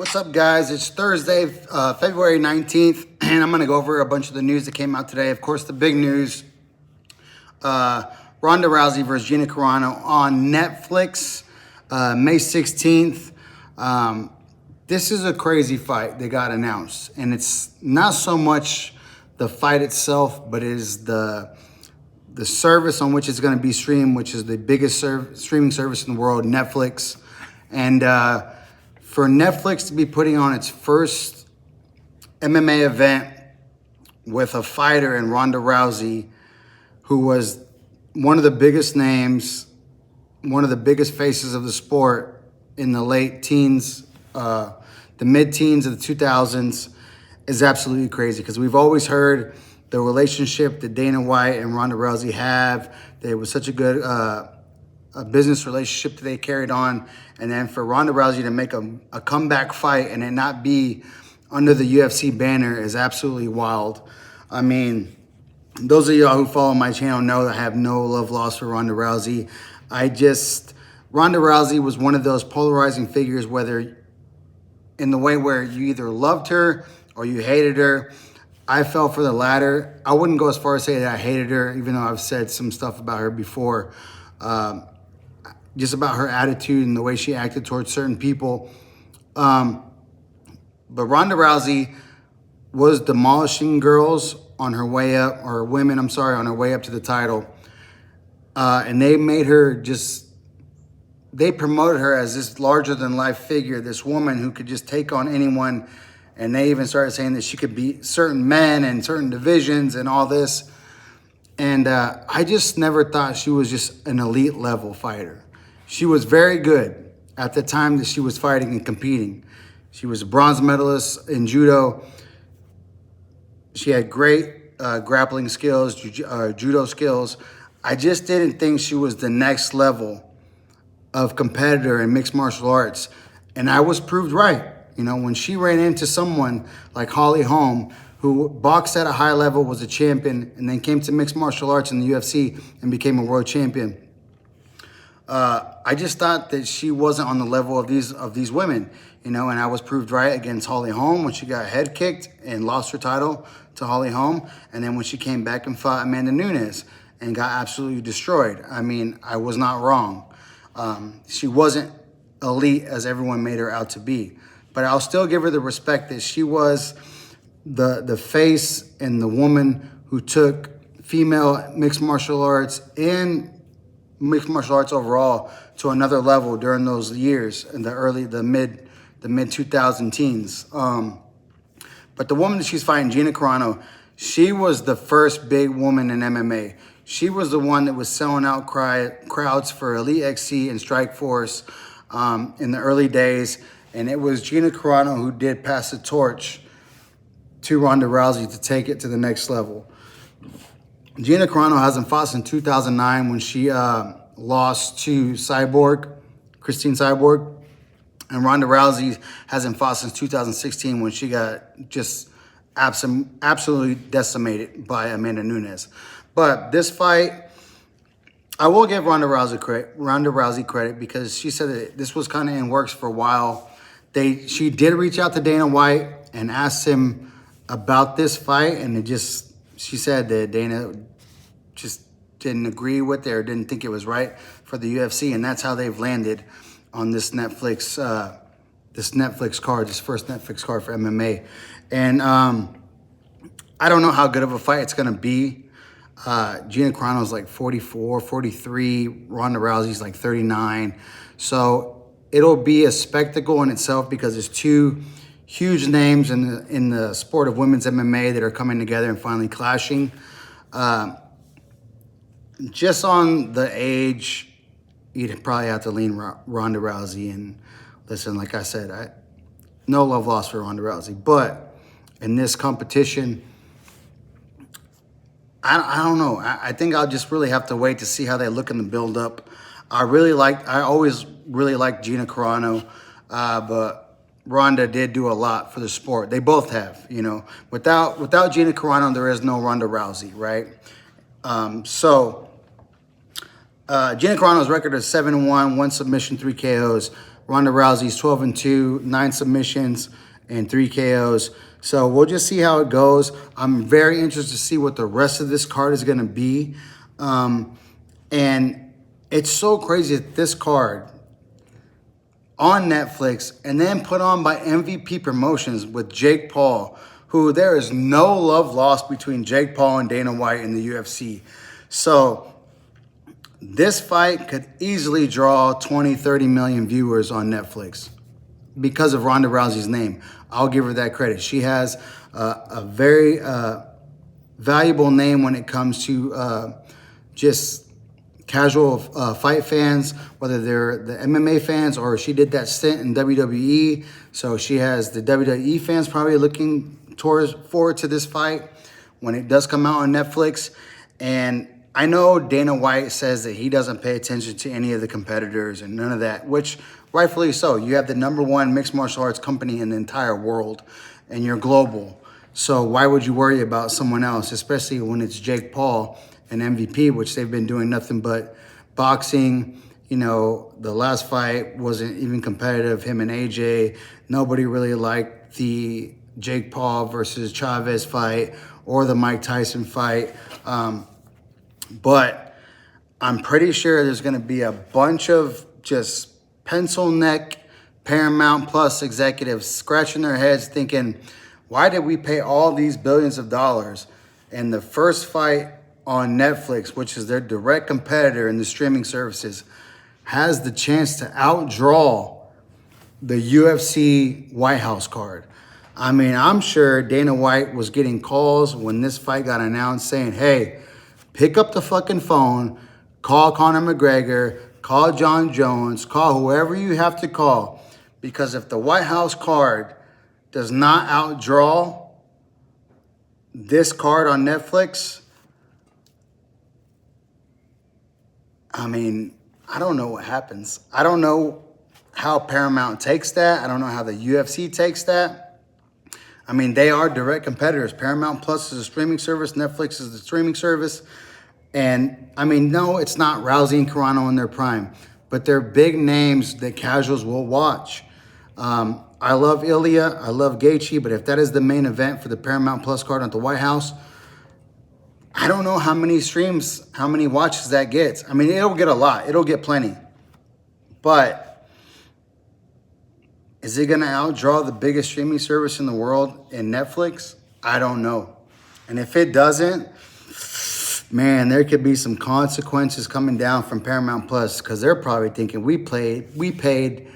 What's up, guys? It's Thursday, February 19th, and I'm going to go over a bunch of the news that came out today. Of course, the big news, Ronda Rousey versus Gina Carano on Netflix, May 16th. This is a crazy fight that got announced, and it's not so much the fight itself, but it is the service on which it's going to be streamed, which is the biggest streaming service in the world, Netflix. And for Netflix to be putting on its first MMA event with a fighter in Ronda Rousey, who was one of the biggest names, one of the biggest faces of the sport in the late teens, the mid-teens of the 2000s, is absolutely crazy, because we've always heard the relationship that Dana White and Ronda Rousey have. They was such a good a business relationship that they carried on. And then for Ronda Rousey to make a comeback fight and it not be under the UFC banner is absolutely wild. I mean, those of y'all who follow my channel know that I have no love lost for Ronda Rousey. Ronda Rousey was one of those polarizing figures, whether in the way where you either loved her or you hated her. I fell for the latter. I wouldn't go as far as say that I hated her, even though I've said some stuff about her before. Just about her attitude and the way she acted towards certain people. But Ronda Rousey was demolishing girls on her way up, or women, I'm sorry, on her way up to the title. And they made her they promoted her as this larger than life figure, this woman who could just take on anyone. And they even started saying that she could beat certain men and certain divisions and all this. And I just never thought she was just an elite level fighter. She was very good at the time that she was fighting and competing. She was a bronze medalist in judo. She had great grappling skills, judo skills. I just didn't think she was the next level of competitor in mixed martial arts. And I was proved right. You know, when she ran into someone like Holly Holm, who boxed at a high level, was a champion, and then came to mixed martial arts in the UFC and became a world champion. I just thought that she wasn't on the level of these women, you know, and I was proved right against Holly Holm when she got head kicked and lost her title to Holly Holm, and then when she came back and fought Amanda Nunes and got absolutely destroyed. I mean, I was not wrong. She wasn't elite as everyone made her out to be, but I'll still give her the respect that she was the face and the woman who took female mixed martial arts and mixed martial arts overall to another level during those years in the mid 2000 teens. But the woman that she's fighting, Gina Carano, she was the first big woman in MMA. She was the one that was selling out crowds for Elite XC and Strikeforce in the early days. And it was Gina Carano who did pass the torch to Ronda Rousey to take it to the next level. Gina Carano hasn't fought since 2009 when she lost to Christine Cyborg. And Ronda Rousey hasn't fought since 2016 when she got just absolutely decimated by Amanda Nunes. But this fight, I will give Ronda Rousey credit because she said that this was kind of in works for a while. She did reach out to Dana White and asked him about this fight, and she said that Dana just didn't agree with it or didn't think it was right for the UFC, and that's how they've landed on this Netflix card, this first Netflix card for MMA. And I don't know how good of a fight it's gonna be. Gina Carano's like 44, 43. Ronda Rousey's like 39. So it'll be a spectacle in itself because there's two huge names in the sport of women's MMA that are coming together and finally clashing. Just on the age, you'd probably have to lean Ronda Rousey. And listen, like I said, no love lost for Ronda Rousey. But in this competition, I don't know. I think I'll just really have to wait to see how they look in the build-up. I always really liked Gina Carano, but Ronda did do a lot for the sport. They both have, you know. Without Gina Carano, there is no Ronda Rousey, right? Gina Carano's record is 7-1, 1 submission, 3 KOs. Ronda Rousey's 12-2, 9 submissions, and 3 KOs. So we'll just see how it goes. I'm very interested to see what the rest of this card is going to be. And it's so crazy that this card on Netflix and then put on by MVP Promotions with Jake Paul, who there is no love lost between Jake Paul and Dana White in the UFC. So this fight could easily draw 20, 30 million viewers on Netflix because of Ronda Rousey's name. I'll give her that credit. She has a very valuable name when it comes to just casual fight fans, whether they're the MMA fans or she did that stint in WWE. So she has the WWE fans probably looking forward to this fight when it does come out on Netflix. And I know Dana White says that he doesn't pay attention to any of the competitors and none of that, which rightfully so. You have the #1 mixed martial arts company in the entire world and you're global. So why would you worry about someone else, especially when it's Jake Paul and MVP, which they've been doing nothing but boxing. You know, the last fight wasn't even competitive, him and AJ. Nobody really liked the Jake Paul versus Chavez fight or the Mike Tyson fight. But I'm pretty sure there's going to be a bunch of just pencil neck Paramount Plus executives scratching their heads thinking, why did we pay all these billions of dollars? And the first fight on Netflix, which is their direct competitor in the streaming services, has the chance to outdraw the UFC White House card. I mean, I'm sure Dana White was getting calls when this fight got announced saying, hey, pick up the fucking phone, call Conor McGregor, call John Jones, call whoever you have to call. Because if the White House card does not outdraw this card on Netflix, I mean, I don't know what happens. I don't know how Paramount takes that. I don't know how the UFC takes that. I mean, they are direct competitors. Paramount Plus is a streaming service. Netflix is the streaming service. And, I mean, no, it's not Rousey and Carano in their prime. But they're big names that casuals will watch. I love Ilya. I love Gaethje. But if that is the main event for the Paramount Plus card at the White House, I don't know how many streams, how many watches that gets. I mean, it'll get a lot. It'll get plenty. But is it going to outdraw the biggest streaming service in the world in Netflix? I don't know. And if it doesn't, man, there could be some consequences coming down from Paramount Plus because they're probably thinking we paid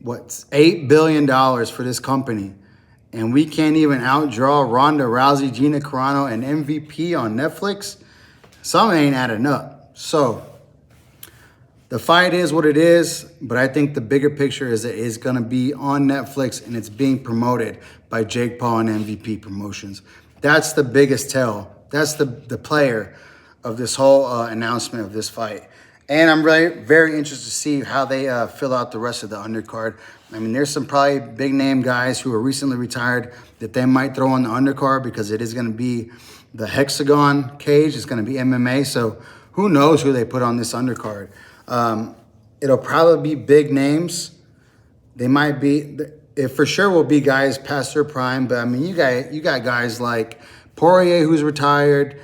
what, $8 billion for this company. And we can't even outdraw Ronda Rousey, Gina Carano, and MVP on Netflix. Something ain't adding up. So the fight is what it is, but I think the bigger picture is that it's going to be on Netflix and it's being promoted by Jake Paul and MVP Promotions. That's the biggest tell. That's the player of this whole announcement of this fight. And I'm really very interested to see how they fill out the rest of the undercard. I mean, there's some probably big name guys who are recently retired that they might throw on the undercard because it is going to be the hexagon cage. It's going to be MMA. So who knows who they put on this undercard. It'll probably be big names. They might be, it for sure will be guys past their prime. But I mean, you got guys like Poirier who's retired.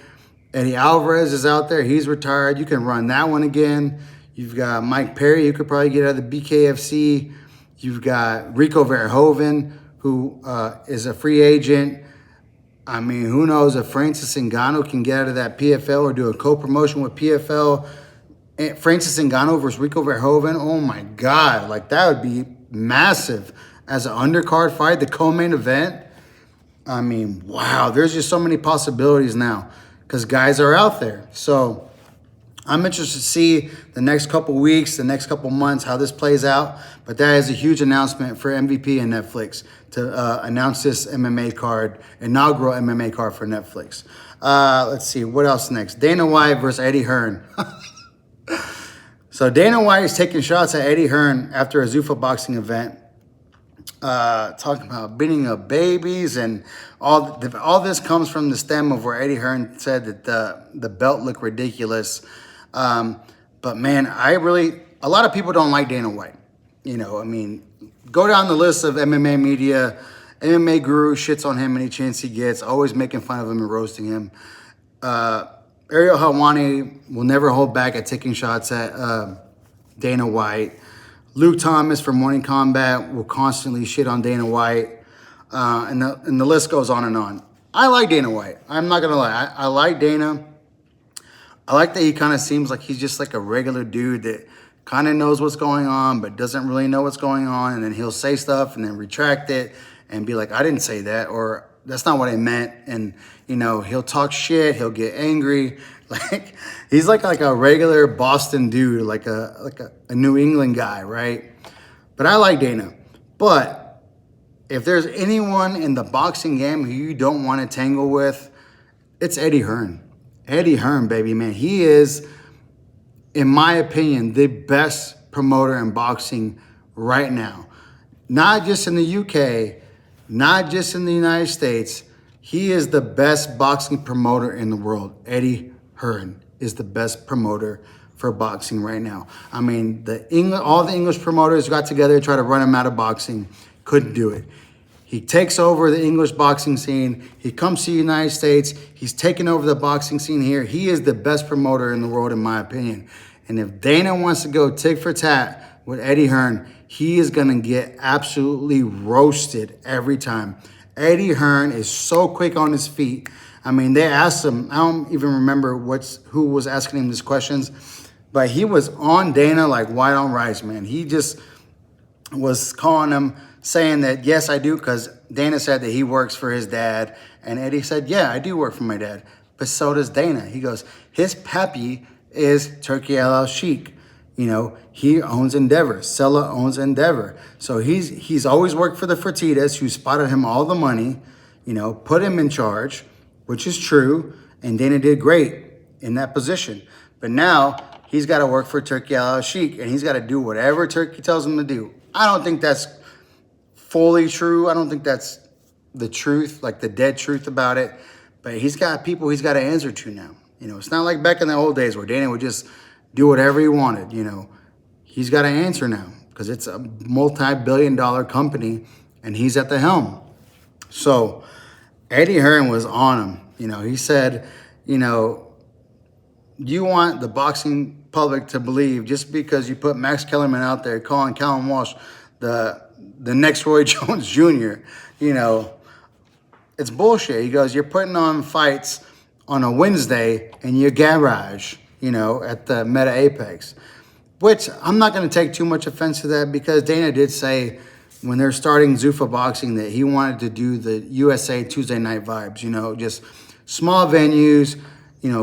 Eddie Alvarez is out there. He's retired. You can run that one again. You've got Mike Perry, who could probably get out of the BKFC. You've got Rico Verhoeven, who is a free agent. I mean, who knows if Francis Ngannou can get out of that PFL or do a co-promotion with PFL. Francis Ngannou versus Rico Verhoeven. Oh, my God. Like, that would be massive as an undercard fight, the co-main event. I mean, wow. There's just so many possibilities now because guys are out there. So I'm interested to see the next couple weeks, the next couple months, how this plays out. But that is a huge announcement for MVP and Netflix to announce this MMA card, inaugural MMA card for Netflix. Let's see, what else next? Dana White versus Eddie Hearn. So Dana White is taking shots at Eddie Hearn after a Zuffa boxing event. Talking about beating up babies and all this comes from the stem of where Eddie Hearn said that the belt looked ridiculous. But man, a lot of people don't like Dana White. I mean, go down the list of MMA media. MMA Guru shits on him any chance he gets, always making fun of him and roasting him. Ariel Helwani will never hold back at taking shots at Dana White. Luke Thomas from Morning Combat will constantly shit on Dana White. And the list goes on and on. I like Dana White. I'm not going to lie. I like Dana. I like that he kind of seems like he's just like a regular dude that kind of knows what's going on, but doesn't really know what's going on. And then he'll say stuff and then retract it and be like, I didn't say that, or that's not what I meant. And, he'll talk shit. He'll get angry. Like, he's like a regular Boston dude, like a New England guy, right? But I like Dana. But if there's anyone in the boxing game who you don't want to tangle with, it's Eddie Hearn. Eddie Hearn, baby, man. He is, in my opinion, the best promoter in boxing right now. Not just in the UK, not just in the United States. He is the best boxing promoter in the world. Eddie Hearn is the best promoter for boxing right now. I mean, all the English promoters got together to try to run him out of boxing. Couldn't do it. He takes over the English boxing scene. He comes to the United States. He's taken over the boxing scene here. He is the best promoter in the world, in my opinion. And if Dana wants to go tit for tat with Eddie Hearn, he is going to get absolutely roasted every time. Eddie Hearn is so quick on his feet. I mean, they asked him, I don't even remember who was asking him these questions, but he was on Dana like white on rice, man. He just was calling him, saying that, yes, I do, because Dana said that he works for his dad. And Eddie said, yeah, I do work for my dad. But so does Dana. He goes, his pappy is Turkey Al Sheikh. He owns Endeavor. Sella owns Endeavor. So he's always worked for the Fertittas, who spotted him all the money, put him in charge, which is true. And Dana did great in that position. But now he's got to work for Turkey Al Sheikh, and he's got to do whatever Turkey tells him to do. I don't think that's fully true. I don't think that's the truth, like the dead truth about it. But he's got people he's got to answer to now. It's not like back in the old days where Dana would just do whatever he wanted. He's got to answer now because it's a multi-billion-dollar company and he's at the helm. So Eddie Hearn was on him. He said, you want the boxing public to believe just because you put Max Kellerman out there calling Callum Walsh the next Roy Jones Jr., it's bullshit. He goes, you're putting on fights on a Wednesday in your garage, at the Meta Apex, which I'm not going to take too much offense to that because Dana did say when they're starting Zuffa Boxing that he wanted to do the USA Tuesday Night Vibes, just small venues,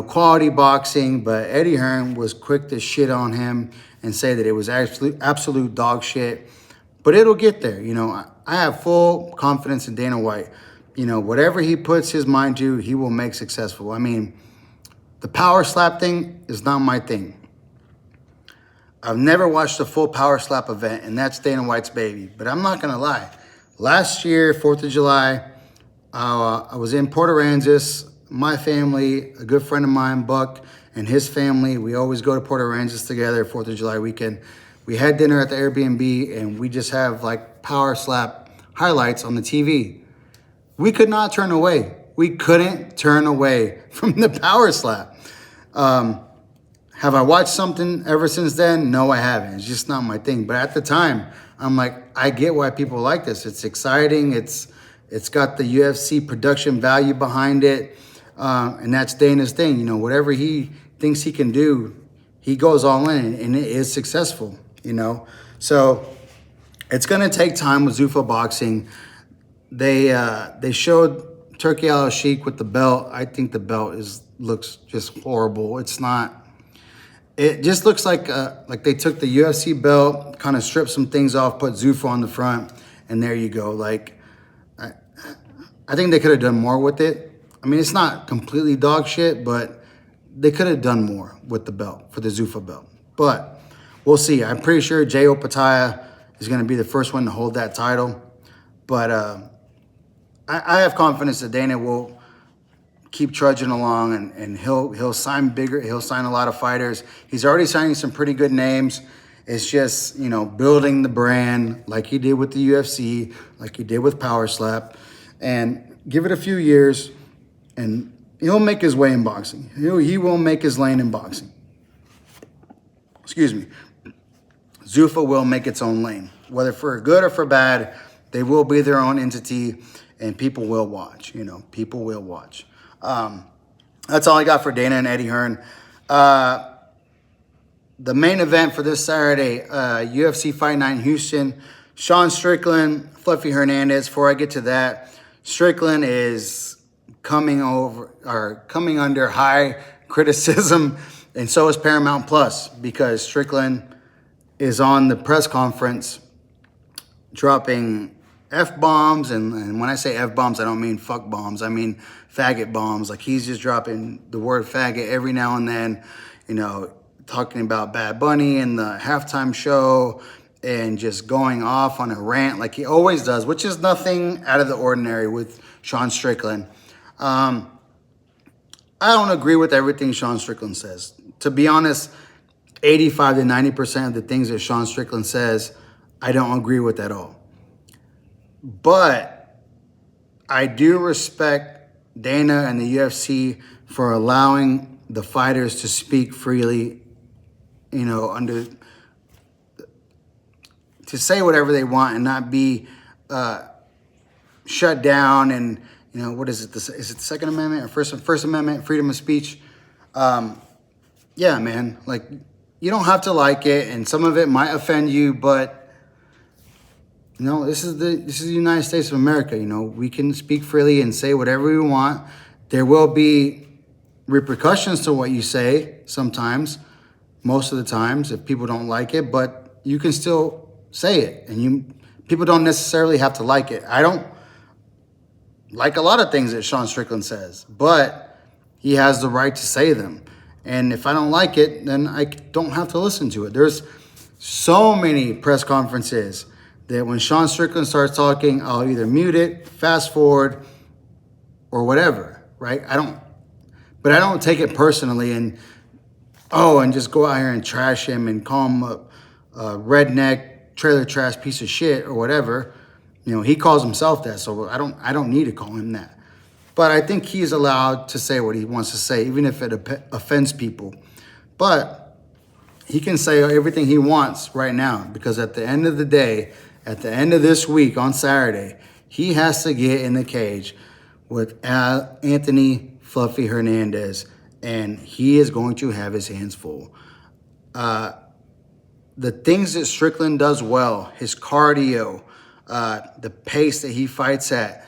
quality boxing. But Eddie Hearn was quick to shit on him and say that it was absolute dog shit. But it'll get there. I have full confidence in Dana White. Whatever he puts his mind to, he will make successful. I mean, the power slap thing is not my thing. I've never watched a full power slap event, and that's Dana White's baby. But I'm not going to lie. Last year, 4th of July, I was in Port Aransas. My family, a good friend of mine, Buck, and his family, we always go to Port Aransas together, 4th of July weekend. We had dinner at the Airbnb, and we just have like power slap highlights on the TV. We could not turn away. We couldn't turn away from the power slap. Have I watched something ever since then? No, I haven't. It's just not my thing. But at the time, I'm like, I get why people like this. It's exciting. It's got the UFC production value behind it. And that's Dana's thing. Whatever he thinks he can do, he goes all in, and it is successful, So it's going to take time with Zuffa Boxing. They showed Turkey Al Sheikh with the belt. I think the belt looks just horrible. It's not. It just looks like they took the UFC belt, kind of stripped some things off, put Zuffa on the front, and there you go. Like, I think they could have done more with it. I mean, it's not completely dog shit, but they could have done more with the belt, for the Zuffa belt. But we'll see. I'm pretty sure Jay Opataya is going to be the first one to hold that title. But I have confidence that Dana will keep trudging along, and he'll sign bigger. He'll sign a lot of fighters. He's already signing some pretty good names. It's just, building the brand like he did with the UFC, like he did with Power Slap, and give it a few years, and he'll make his way in boxing. He will make his lane in boxing. Excuse me. Zuffa will make its own lane. Whether for good or for bad, they will be their own entity, and people will watch. People will watch. That's all I got for Dana and Eddie Hearn. The main event for this Saturday, UFC Fight Night in Houston, Sean Strickland, Fluffy Hernandez. Before I get to that, Strickland is coming under high criticism, and so is Paramount Plus, because Strickland is on the press conference dropping F-bombs, and when I say F-bombs, I don't mean fuck bombs, I mean faggot bombs. Like, he's just dropping the word faggot every now and then, talking about Bad Bunny and the halftime show, and just going off on a rant like he always does, which is nothing out of the ordinary with Sean Strickland. I don't agree with everything Sean Strickland says. To be honest, 85 to 90% of the things that Sean Strickland says, I don't agree with at all. But I do respect Dana and the UFC for allowing the fighters to speak freely, to say whatever they want and not be shut down. And, what is it? Is it the Second Amendment or First Amendment, freedom of speech? Yeah, man, like, you don't have to like it, and some of it might offend you, but this is the United States of America. We can speak freely and say whatever we want. There will be repercussions to what you say sometimes, most of the times, if people don't like it, but you can still say it, and people don't necessarily have to like it. I don't like a lot of things that Sean Strickland says, but he has the right to say them. And if I don't like it, then I don't have to listen to it. There's so many press conferences that when Sean Strickland starts talking, I'll either mute it, fast forward, or whatever, right? I don't take it personally and just go out here and trash him and call him a redneck, trailer trash piece of shit or whatever. He calls himself that, so I don't need to call him that. But I think he's allowed to say what he wants to say, even if it offends people. But he can say everything he wants right now, because at the end of the day, at the end of this week on Saturday, he has to get in the cage with Anthony Fluffy Hernandez, and he is going to have his hands full. The things that Strickland does well, his cardio, the pace that he fights at,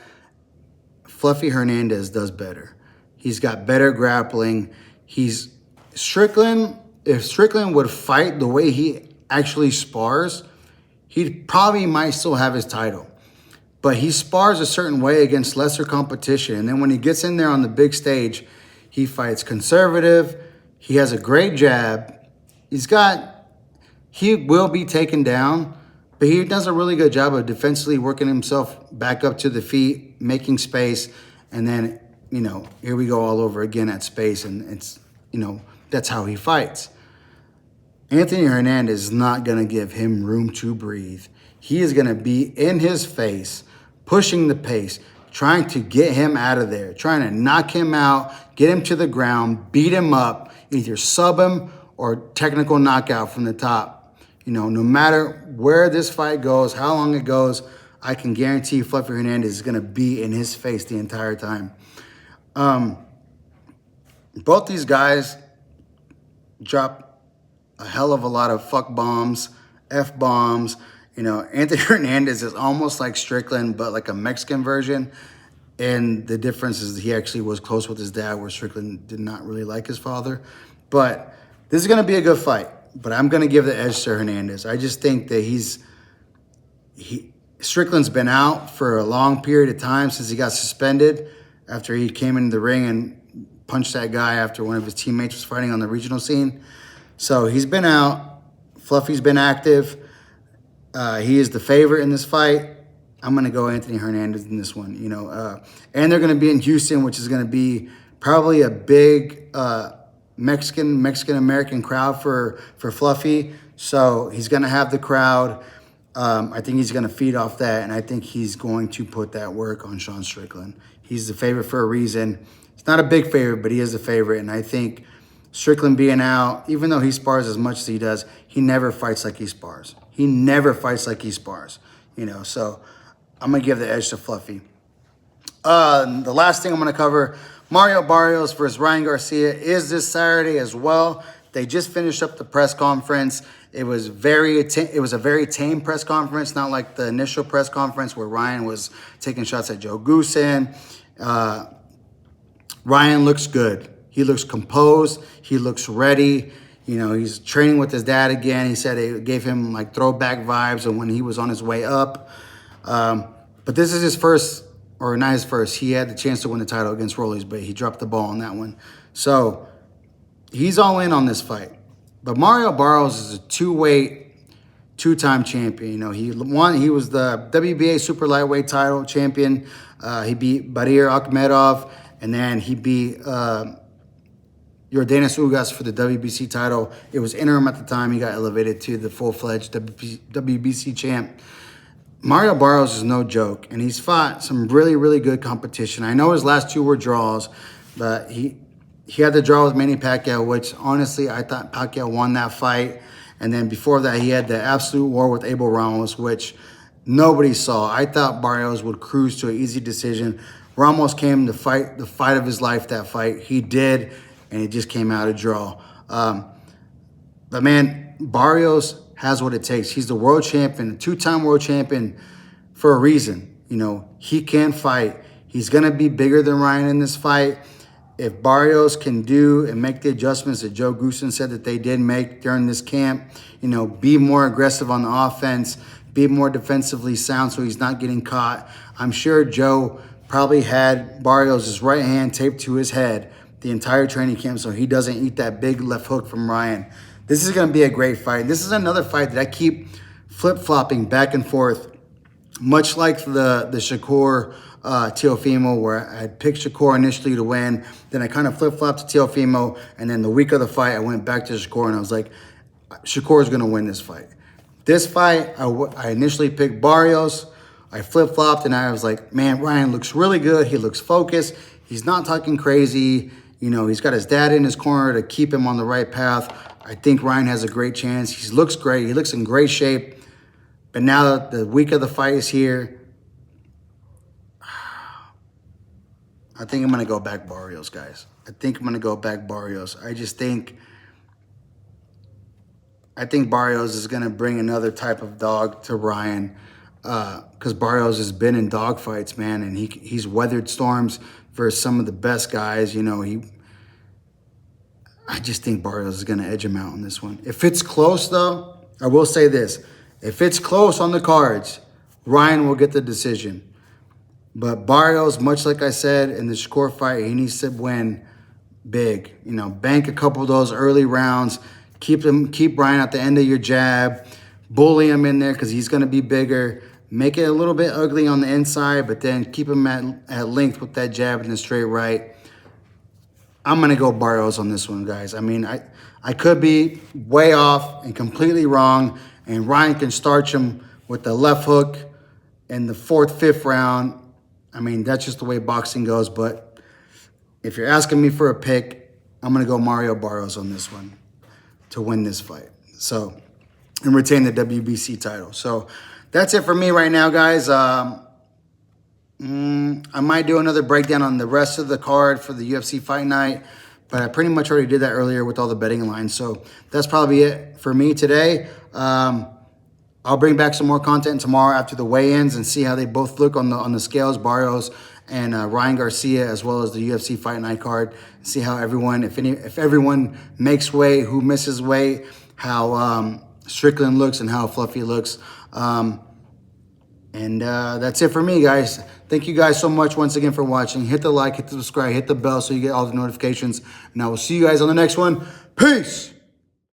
Fluffy Hernandez does better. He's got better grappling. If Strickland would fight the way he actually spars, he probably might still have his title. But he spars a certain way against lesser competition. And then when he gets in there on the big stage, he fights conservative. He has a great jab. He will be taken down, but he does a really good job of defensively working himself back up to the feet, making space, and then, here we go all over again at space, and it's, that's how he fights. Anthony Hernandez is not going to give him room to breathe. He is going to be in his face, pushing the pace, trying to get him out of there, trying to knock him out, get him to the ground, beat him up, either sub him or technical knockout from the top. No matter where this fight goes, how long it goes, I can guarantee Fluffy Hernandez is going to be in his face the entire time. Both these guys drop a hell of a lot of fuck bombs, F bombs. Anthony Hernandez is almost like Strickland, but like a Mexican version. And the difference is he actually was close with his dad, where Strickland did not really like his father. But this is going to be a good fight. But I'm going to give the edge to Hernandez. I just think that Strickland's been out for a long period of time since he got suspended after he came into the ring and punched that guy after one of his teammates was fighting on the regional scene. So he's been out. Fluffy's been active. He is the favorite in this fight. I'm going to go Anthony Hernandez in this one, and they're going to be in Houston, which is going to be probably a big Mexican-American crowd for Fluffy. So he's going to have the crowd. I think he's going to feed off that, and I think he's going to put that work on Sean Strickland. He's the favorite for a reason. He's not a big favorite, but he is a favorite, and I think Strickland being out, even though he spars as much as he does, he never fights like he spars. He never fights like he spars, so I'm going to give the edge to Fluffy. The last thing I'm going to cover, Mario Barrios versus Ryan Garcia is this Saturday as well. They just finished up the press conference. It was a very tame press conference, not like the initial press conference where Ryan was taking shots at Joe Goosen. Ryan looks good. He looks composed. He looks ready. He's training with his dad again. He said it gave him like throwback vibes of when he was on his way up. But this is his first, or not his first. He had the chance to win the title against Rousey, but he dropped the ball on that one. So he's all in on this fight. But Mario Barrios is a two-time champion. He was the WBA super lightweight title champion. He beat Barir Akhmedov, and then he beat Yordenis Ugas for the WBC title. It was interim at the time. He got elevated to the full-fledged WBC champ. Mario Barrios is no joke, and he's fought some really, really good competition. I know his last two were draws, but he had the draw with Manny Pacquiao, which honestly I thought Pacquiao won that fight. And then before that, he had the absolute war with Abel Ramos, which nobody saw. I thought Barrios would cruise to an easy decision. Ramos came to fight the fight of his life that fight. He did, and it just came out a draw. But man, Barrios has what it takes. He's the world champion, two-time world champion for a reason. He can fight. He's going to be bigger than Ryan in this fight. If Barrios can do and make the adjustments that Joe Goosen said that they did make during this camp, be more aggressive on the offense, be more defensively sound so he's not getting caught. I'm sure Joe probably had Barrios' right hand taped to his head the entire training camp so he doesn't eat that big left hook from Ryan. This is going to be a great fight. This is another fight that I keep flip-flopping back and forth, much like the Shakur Teofimo, where I picked Shakur initially to win. Then I kind of flip-flopped to Teofimo, and then the week of the fight, I went back to Shakur, and I was like, Shakur is going to win this fight. This fight, I initially picked Barrios. I flip-flopped, and I was like, man, Ryan looks really good. He looks focused. He's not talking crazy. He's got his dad in his corner to keep him on the right path. I think Ryan has a great chance. He looks great. He looks in great shape. But now that the week of the fight is here, I think I'm going to go back Barrios, guys. I think I'm going to go back Barrios. I think Barrios is going to bring another type of dog to Ryan because Barrios has been in dog fights, man, and he's weathered storms versus some of the best guys. I just think Barrios is going to edge him out on this one. If it's close, though, I will say this. If it's close on the cards, Ryan will get the decision. But Barrios, much like I said in the Shakur fight, he needs to win big. Bank a couple of those early rounds. Keep Ryan at the end of your jab. Bully him in there because he's going to be bigger. Make it a little bit ugly on the inside, but then keep him at length with that jab and the straight right. I'm going to go Barrios on this one, guys. I mean, I could be way off and completely wrong, and Ryan can starch him with the left hook in the fourth, fifth round. I mean, that's just the way boxing goes. But if you're asking me for a pick, I'm going to go Mario Barrios on this one to win this fight. And retain the WBC title. So that's it for me right now, guys. I might do another breakdown on the rest of the card for the UFC Fight Night. But I pretty much already did that earlier with all the betting lines. So that's probably it for me today. I'll bring back some more content tomorrow after the weigh-ins and see how they both look on the scales, Barrios and Ryan Garcia, as well as the UFC Fight Night card. See how everyone, if everyone makes weight, who misses weight, how Strickland looks and how Fluffy looks. That's it for me, guys. Thank you guys so much once again for watching. Hit the like, hit the subscribe, hit the bell so you get all the notifications. And I will see you guys on the next one. Peace!